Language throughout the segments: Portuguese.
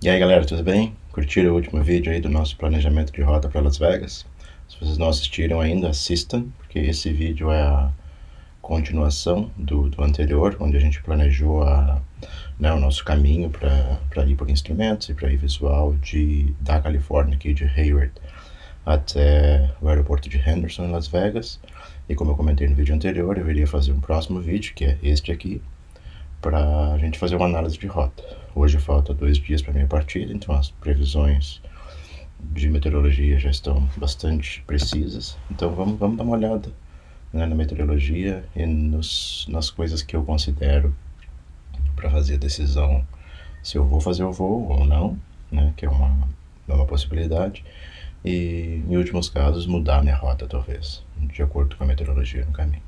E aí galera, tudo bem? Curtiram o último vídeo aí do nosso planejamento de rota para Las Vegas? Se vocês não assistiram ainda, assistam, porque esse vídeo é a continuação do anterior, onde a gente planejou o nosso caminho para ir por instrumentos e para ir visual da Califórnia, aqui de Hayward, até o aeroporto de Henderson, em Las Vegas. E como eu comentei no vídeo anterior, eu iria fazer um próximo vídeo, que é este aqui, para a gente fazer uma análise de rota. Hoje falta 2 dias para minha partida, então as previsões de meteorologia já estão bastante precisas. Então vamos dar uma olhada, né, na meteorologia e nas coisas que eu considero para fazer a decisão se eu vou fazer o voo ou não, né, que é uma possibilidade. E, em últimos casos, mudar minha rota, talvez, de acordo com a meteorologia no caminho.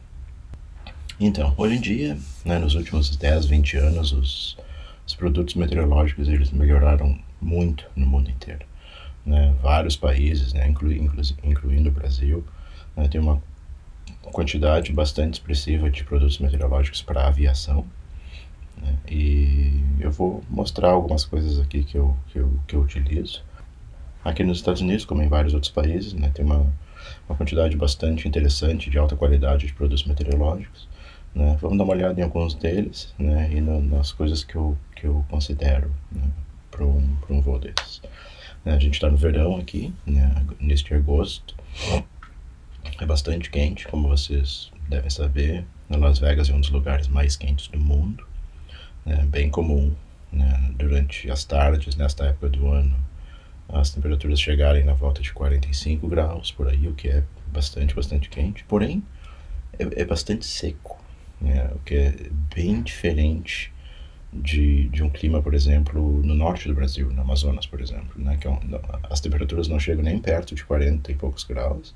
Então, hoje em dia, né, nos últimos 10, 20 anos, os produtos meteorológicos eles melhoraram muito no mundo inteiro. Né? Vários países, né, incluindo o Brasil, né, tem uma quantidade bastante expressiva de produtos meteorológicos para a aviação. Né? E eu vou mostrar algumas coisas aqui que eu utilizo. Aqui nos Estados Unidos, como em vários outros países, né, tem uma quantidade bastante interessante de alta qualidade de produtos meteorológicos. Né? Vamos dar uma olhada em alguns deles, né, e nas coisas que eu considero, né, para um voo desses. A gente está no verão aqui, né, neste agosto. É bastante quente, como vocês devem saber. Las Vegas é um dos lugares mais quentes do mundo. É bem comum, né, durante as tardes, nesta época do ano, as temperaturas chegarem na volta de 45 graus por aí, o que é bastante quente. Porém, é bastante seco, né, o que é bem diferente de um clima, por exemplo, no norte do Brasil, no Amazonas, por exemplo, né, que as temperaturas não chegam nem perto de 40 e poucos graus,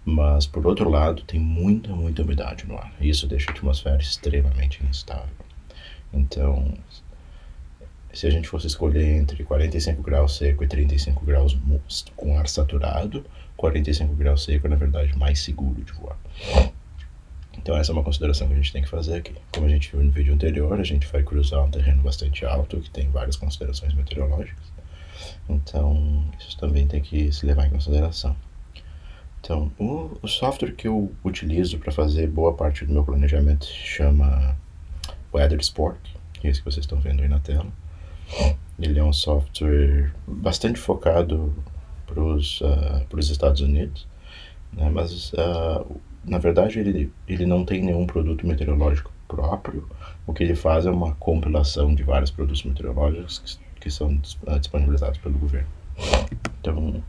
mas, por outro lado, tem muita umidade no ar, e isso deixa a atmosfera extremamente instável. Então, se a gente fosse escolher entre 45 graus seco e 35 graus com ar saturado, 45 graus seco é, na verdade, mais seguro de voar. Então essa é uma consideração que a gente tem que fazer aqui. Como a gente viu no vídeo anterior, a gente vai cruzar um terreno bastante alto, que tem várias considerações meteorológicas. Então isso também tem que se levar em consideração. Então o software que eu utilizo para fazer boa parte do meu planejamento se chama Weather Sport, que é esse que vocês estão vendo aí na tela. Ele é um software bastante focado para os Estados Unidos, né, mas na verdade ele não tem nenhum produto meteorológico próprio. O que ele faz é uma compilação de vários produtos meteorológicos que são disponibilizados pelo governo. Então,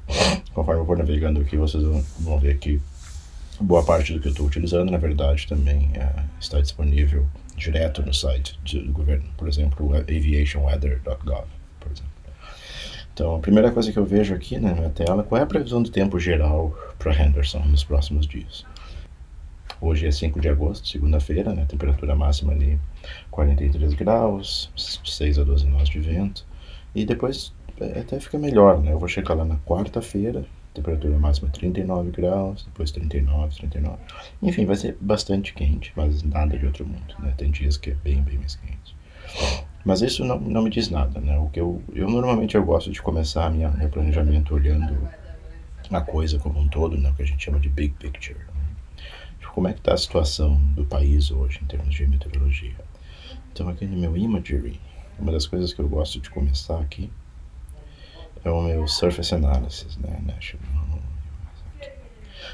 conforme eu for navegando aqui, vocês vão ver que boa parte do que eu estou utilizando, na verdade, também está disponível direto no site do governo. Por exemplo, aviationweather.gov, por exemplo. Então, a primeira coisa que eu vejo aqui, né, na tela, qual é a previsão do tempo geral para Henderson nos próximos dias. Hoje é 5 de agosto, segunda-feira, né, temperatura máxima ali 43 graus, 6 a 12 nós de vento. E depois até fica melhor, né? Eu vou chegar lá na quarta-feira, temperatura máxima 39 graus, depois 39. Enfim, vai ser bastante quente, mas nada de outro mundo, né? Tem dias que é bem mais quente. Mas isso não me diz nada, né? O que eu normalmente eu gosto de começar meu planejamento olhando a coisa como um todo, né? O que a gente chama de big picture. Né? Tipo, como é que está a situação do país hoje em termos de meteorologia? Então aqui no meu imagery, uma das coisas que eu gosto de começar aqui é o meu Surface Analysis, né?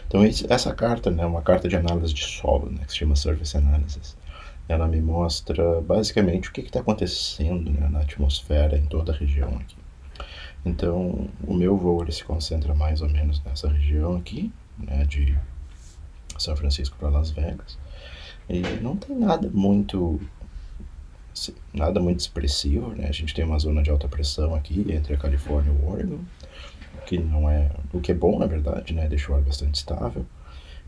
Então essa carta, né, uma carta de análise de solo, né, que se chama Surface Analysis, ela me mostra basicamente o que está acontecendo, né, na atmosfera em toda a região aqui. Então o meu voo ele se concentra mais ou menos nessa região aqui, né, de São Francisco para Las Vegas, e não tem nada muito expressivo, né? A gente tem uma zona de alta pressão aqui entre a Califórnia e o Oregon, o que é bom, na verdade, né? Deixa o ar bastante estável.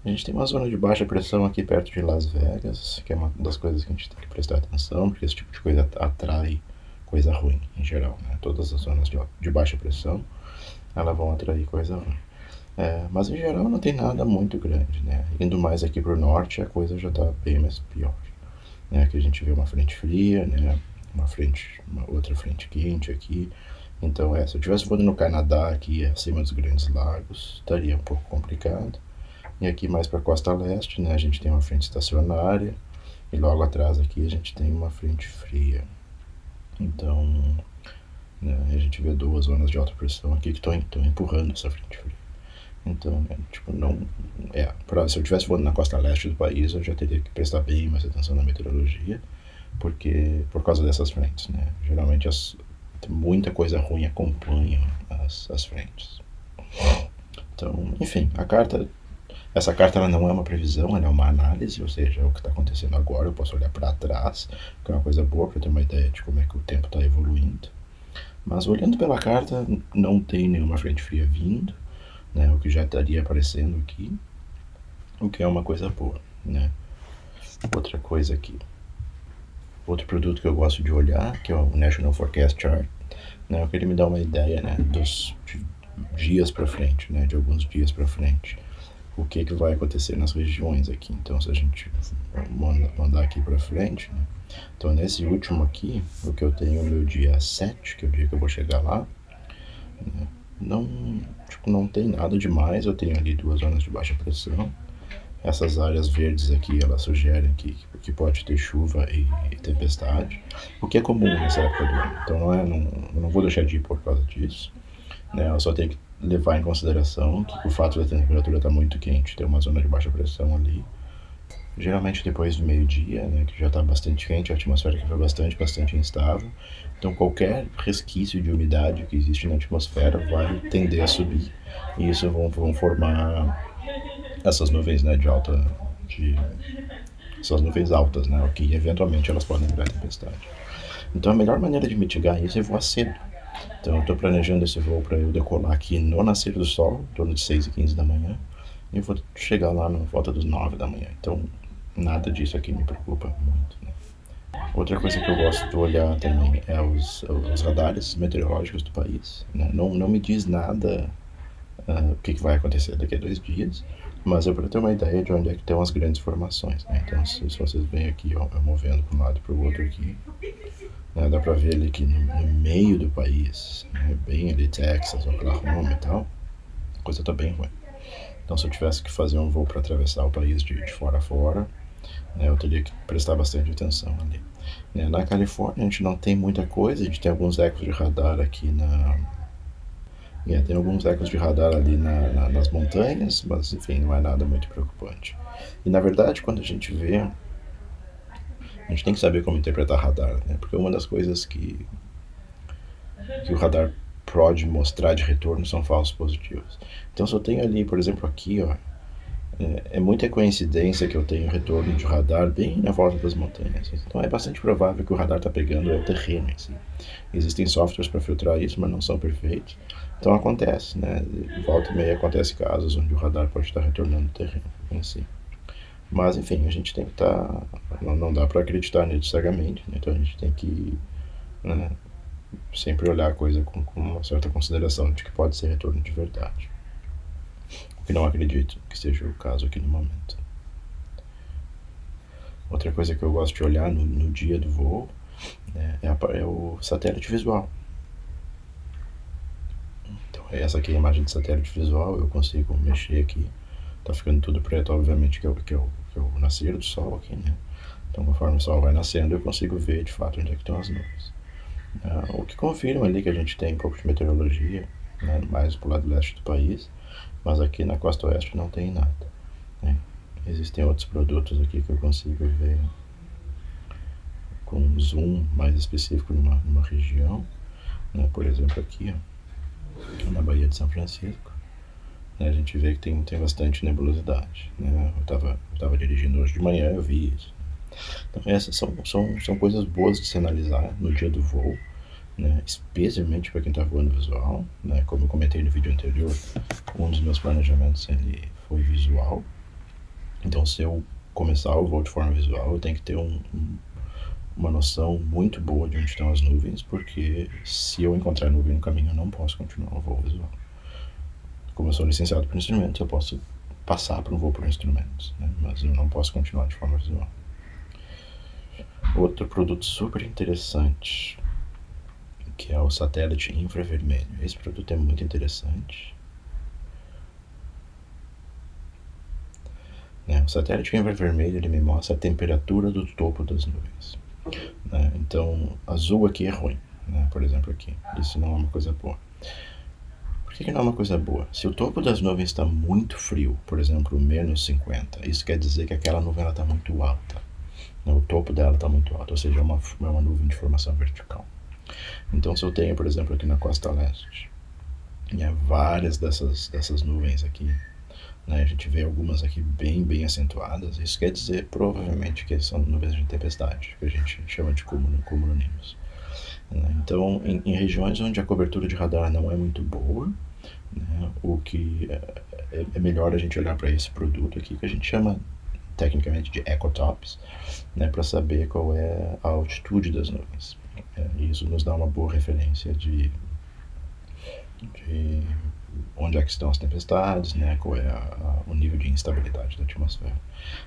A gente tem uma zona de baixa pressão aqui perto de Las Vegas, que é uma das coisas que a gente tem que prestar atenção, porque esse tipo de coisa atrai coisa ruim em geral, né? Todas as zonas de baixa pressão, elas vão atrair coisa ruim. Mas em geral não tem nada muito grande, né? Indo mais aqui para o norte, a coisa já está bem mais pior. Né? Aqui a gente vê uma frente fria, né? Uma outra frente quente aqui, Então, se eu tivesse voando no Canadá, aqui acima dos Grandes Lagos, estaria um pouco complicado. E aqui mais para a costa leste, né, a gente tem uma frente estacionária e logo atrás aqui a gente tem uma frente fria. Então, né, a gente vê duas zonas de alta pressão aqui que estão empurrando essa frente fria. Então, tipo, não. Se eu estivesse voando na costa leste do país, eu já teria que prestar bem mais atenção na meteorologia, porque por causa dessas frentes, né? Geralmente muita coisa ruim acompanha as frentes. Então, enfim, essa carta ela não é uma previsão, ela é uma análise, ou seja, é o que está acontecendo agora. Eu posso olhar para trás, que é uma coisa boa para ter uma ideia de como é que o tempo está evoluindo. Mas olhando pela carta, não tem nenhuma frente fria vindo, né, o que já estaria aparecendo aqui, o que é uma coisa boa, né. Outra coisa aqui, outro produto que eu gosto de olhar, que é o National Forecast Chart, né, eu queria me dar uma ideia, né, dos dias para frente, né, de alguns dias para frente, o que vai acontecer nas regiões aqui. Então, se a gente mandar aqui para frente, né, então nesse último aqui, o que eu tenho no dia 7, que é o dia que eu vou chegar lá, né, não tem nada demais. Eu tenho ali 2 zonas de baixa pressão. Essas áreas verdes aqui, elas sugerem que pode ter chuva e tempestade, o que é comum nessa época do ano. Então eu não vou deixar de ir por causa disso, né? Eu só tenho que levar em consideração que o fato da temperatura estar muito quente, ter uma zona de baixa pressão ali, geralmente depois do meio-dia, né, que já está bastante quente, a atmosfera foi bastante instável. Então qualquer resquício de umidade que existe na atmosfera vai tender a subir, e isso vão formar essas nuvens, né, essas nuvens altas, né, que eventualmente elas podem virar tempestade. Então a melhor maneira de mitigar isso é voar cedo. Então eu estou planejando esse voo para eu decolar aqui no nascer do sol, em torno de 6h15 da manhã, e eu vou chegar lá na volta dos 9 da manhã. Então nada disso aqui me preocupa muito, né? Outra coisa que eu gosto de olhar também é os radares meteorológicos do país, né? Não me diz nada o que vai acontecer daqui a 2 dias, mas é para ter uma ideia de onde é que estão as grandes formações, né? Então, se vocês veem aqui, ó, eu movendo para um lado e para o outro aqui, né, dá para ver ali que no meio do país, né, bem ali Texas, Oklahoma e tal, a coisa está bem ruim. Então, se eu tivesse que fazer um voo para atravessar o país de fora a fora, né, eu teria que prestar bastante atenção ali. Né, na Califórnia, a gente não tem muita coisa, a gente tem alguns ecos de radar aqui tem alguns ecos de radar ali nas montanhas, mas enfim, não é nada muito preocupante. E na verdade, quando a gente vê, a gente tem que saber como interpretar radar, né? Porque uma das coisas que o radar pode mostrar de retorno são falsos positivos. Então, se eu tenho ali, por exemplo, aqui, ó, é muita coincidência que eu tenho retorno de radar bem na volta das montanhas. Então é bastante provável que o radar está pegando o terreno em si. Existem softwares para filtrar isso, mas não são perfeitos. Então acontece, né? Volta e meia acontece casos onde o radar pode estar retornando o terreno em si. Mas enfim, a gente tem que estar. Não dá para acreditar nisso cegamente, né? Então a gente tem que, né, sempre olhar a coisa com uma certa consideração de que pode ser retorno de verdade. Que não acredito que seja o caso aqui no momento. Outra coisa que eu gosto de olhar no dia do voo, né, é o satélite visual. Então essa aqui é a imagem de satélite visual, eu consigo mexer aqui. Tá ficando tudo preto, obviamente, que é o nascer do sol aqui, né? Então conforme o sol vai nascendo, eu consigo ver de fato onde é que estão as nuvens. O que confirma ali que a gente tem um pouco de meteorologia, né, mais pro lado leste do país, mas aqui na costa oeste não tem nada, né? Existem outros produtos aqui que eu consigo ver com um zoom mais específico numa região, né? Por exemplo aqui, ó, na Baía de São Francisco, né, a gente vê que tem bastante nebulosidade, né? Eu tava dirigindo hoje de manhã, eu vi isso. Então essas são coisas boas de se analisar no dia do voo, né, especialmente para quem está voando visual, né, como eu comentei no vídeo anterior, um dos meus planejamentos ele foi visual. Então, se eu começar o voo de forma visual, eu tenho que ter uma noção muito boa de onde estão as nuvens, porque se eu encontrar nuvem no caminho, eu não posso continuar o voo visual. Como eu sou licenciado por instrumentos, eu posso passar para um voo por instrumentos, né, mas eu não posso continuar de forma visual. Outro produto super interessante que é o satélite infravermelho. Esse produto é muito interessante. O satélite infravermelho ele me mostra a temperatura do topo das nuvens. Então, azul aqui é ruim, por exemplo aqui. Isso não é uma coisa boa. Por que não é uma coisa boa? Se o topo das nuvens está muito frio, por exemplo, menos 50, isso quer dizer que aquela nuvem está muito alta. O topo dela está muito alto, ou seja, é uma nuvem de formação vertical. Então, se eu tenho, por exemplo, aqui na costa leste, várias dessas nuvens aqui, a gente vê algumas aqui bem acentuadas, isso quer dizer provavelmente que são nuvens de tempestade, que a gente chama de cumulonimbus. Então, em regiões onde a cobertura de radar não é muito boa, o que é melhor a gente olhar para esse produto aqui, que a gente chama tecnicamente de ecotops, para saber qual é a altitude das nuvens. Isso nos dá uma boa referência de onde é que estão as tempestades, qual é o nível de instabilidade da atmosfera.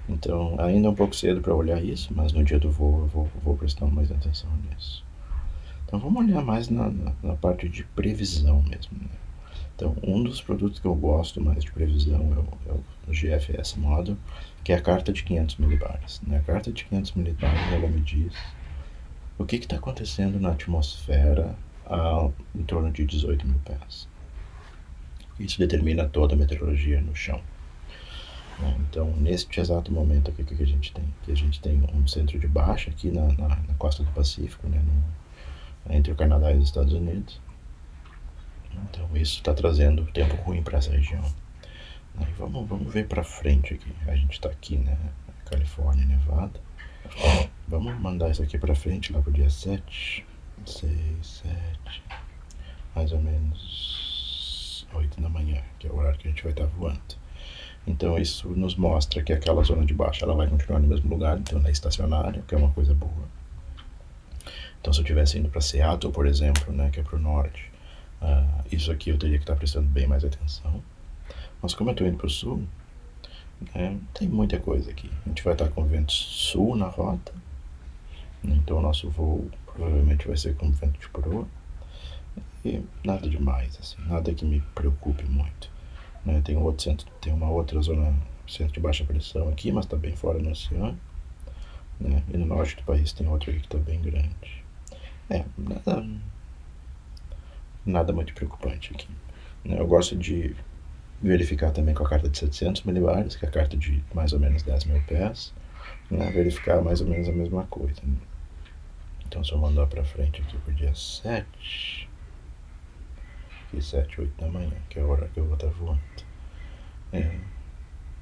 Então, ainda é um pouco cedo para olhar isso, mas no dia do voo eu vou prestando mais atenção nisso. Então, vamos olhar mais na parte de previsão mesmo. Então, um dos produtos que eu gosto mais de previsão é o GFS Model, que é a carta de 500 milibares. A carta de 500 milibares, ela me diz o que está acontecendo na atmosfera em torno de 18 mil pés. Isso determina toda a meteorologia no chão. Então, neste exato momento aqui, o que a gente tem? Que a gente tem um centro de baixa aqui na costa do Pacífico, entre o Canadá e os Estados Unidos. Então, isso está trazendo tempo ruim para essa região. Vamos ver para frente aqui. A gente está aqui, Califórnia, Nevada. Vamos mandar isso aqui para frente, lá para o dia 7, 6, 7, mais ou menos 8 da manhã, que é o horário que a gente vai estar voando. Então, isso nos mostra que aquela zona de baixa ela vai continuar no mesmo lugar, então ela é estacionária, que é uma coisa boa. Então, se eu estivesse indo para Seattle, por exemplo, que é para o norte, isso aqui eu teria que estar prestando bem mais atenção. Mas como eu estou indo para o sul, tem muita coisa aqui. A gente vai estar com vento sul na rota, então o nosso voo provavelmente vai ser com vento de proa. E nada demais, assim, nada que me preocupe muito. Tem uma outra zona, centro de baixa pressão aqui, mas está bem fora no oceano. E no norte do país tem outro aqui que está bem grande. Nada muito preocupante aqui. Eu gosto de verificar também com a carta de 700 milibares, que é a carta de mais ou menos 10 mil pés, verificar mais ou menos a mesma coisa. Então, se eu mandar para frente aqui pro dia 7, aqui 7, 8 da manhã, que é a hora que eu vou estar voando.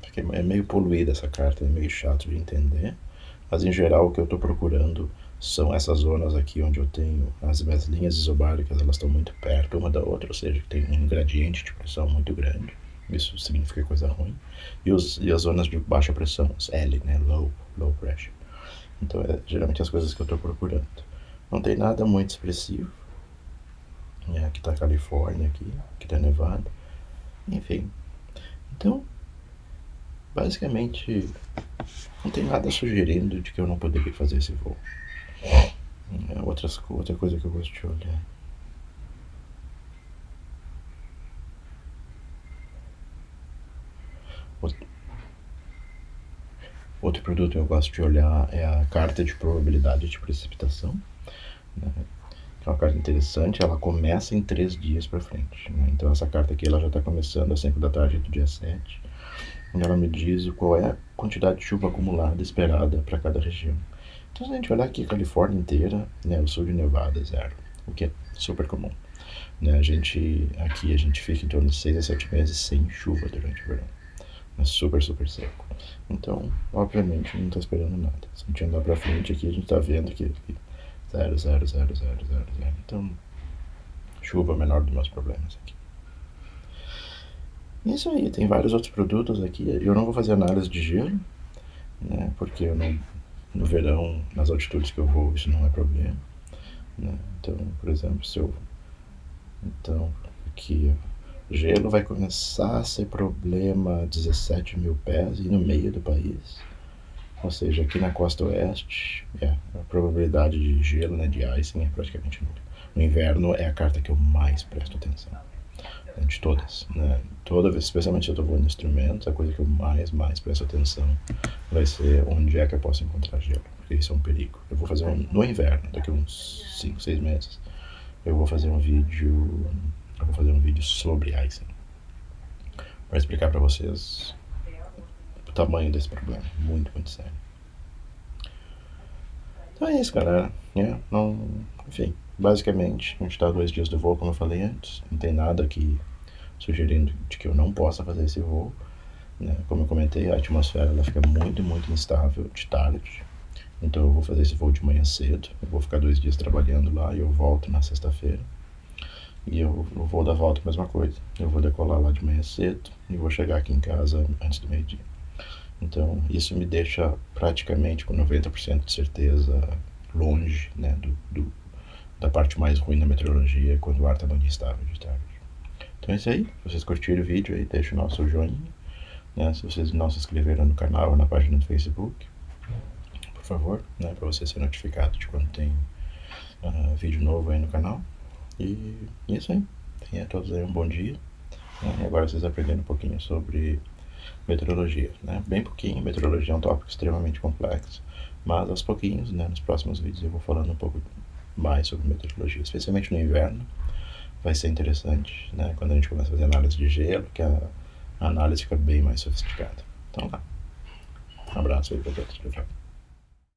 Porque é meio poluída essa carta, é meio chato de entender, mas em geral o que eu estou procurando são essas zonas aqui onde eu tenho as minhas linhas isobáricas, elas estão muito perto uma da outra, ou seja, que tem um gradiente de pressão muito grande. Isso significa coisa ruim. E as zonas de baixa pressão, os L, low pressure. Então, geralmente as coisas que eu estou procurando. Não tem nada muito expressivo. Aqui está a Califórnia, aqui está Nevada. Enfim. Então, basicamente, não tem nada sugerindo de que eu não poderia fazer esse voo. Outra coisa que eu gosto de olhar. Outro produto que eu gosto de olhar é a carta de probabilidade de precipitação. É uma carta interessante, ela começa em 3 dias para frente. Então essa carta aqui ela já está começando às 5 da tarde do dia 7. E ela me diz qual é a quantidade de chuva acumulada esperada para cada região. Então se a gente olhar aqui a Califórnia inteira, o sul de Nevada, 0, o que é super comum. A gente fica em torno de 6 a 7 meses sem chuva durante o verão. É super seco. Então, obviamente, não está esperando nada. Se a gente andar para frente aqui, a gente está vendo que 0. Então, chuva é o menor dos meus problemas aqui. Isso aí, tem vários outros produtos aqui. Eu não vou fazer análise de gelo, porque no verão, nas altitudes que eu vou, isso não é problema. Então, por exemplo, aqui, gelo vai começar a ser problema a 17 mil pés e no meio do país. Ou seja, aqui na costa oeste, a probabilidade de gelo, de icing é praticamente nula. No inverno é a carta que eu mais presto atenção, né, de todas, né? Toda vez, especialmente se eu estou voando instrumentos, a coisa que eu mais presto atenção vai ser onde é que eu posso encontrar gelo, porque isso é um perigo. Eu vou fazer no inverno, daqui a uns 5, 6 meses, eu vou fazer um vídeo sobre icing, para explicar para vocês o tamanho desse problema, muito sério. Então é isso, galera. Não, enfim, basicamente, a gente está a 2 dias do voo, como eu falei antes. Não tem nada aqui sugerindo de que eu não possa fazer esse voo, né? Como eu comentei, a atmosfera ela fica muito instável de tarde. Então eu vou fazer esse voo de manhã cedo. Eu vou ficar 2 dias trabalhando lá e eu volto na sexta-feira. E o voo da volta, a mesma coisa. Eu vou decolar lá de manhã cedo e vou chegar aqui em casa antes do meio-dia. Então, isso me deixa praticamente com 90% de certeza longe, né, da parte mais ruim da meteorologia, quando o ar está muito instável de tarde. Então é isso aí. Se vocês curtiram o vídeo aí, deixa o nosso joinha, né? Se vocês não se inscreveram no canal ou na página do Facebook, por favor, né, para você ser notificado de quando tem vídeo novo aí no canal. E isso aí. Tenha todos aí um bom dia. E agora vocês aprendendo um pouquinho sobre meteorologia, né? Bem pouquinho. Meteorologia é um tópico extremamente complexo, mas aos pouquinhos, né, nos próximos vídeos eu vou falando um pouco mais sobre meteorologia, especialmente no inverno. Vai ser interessante, né, quando a gente começa a fazer análise de gelo, que a análise fica bem mais sofisticada. Então, lá. Um abraço aí para todos. Tchau, tchau.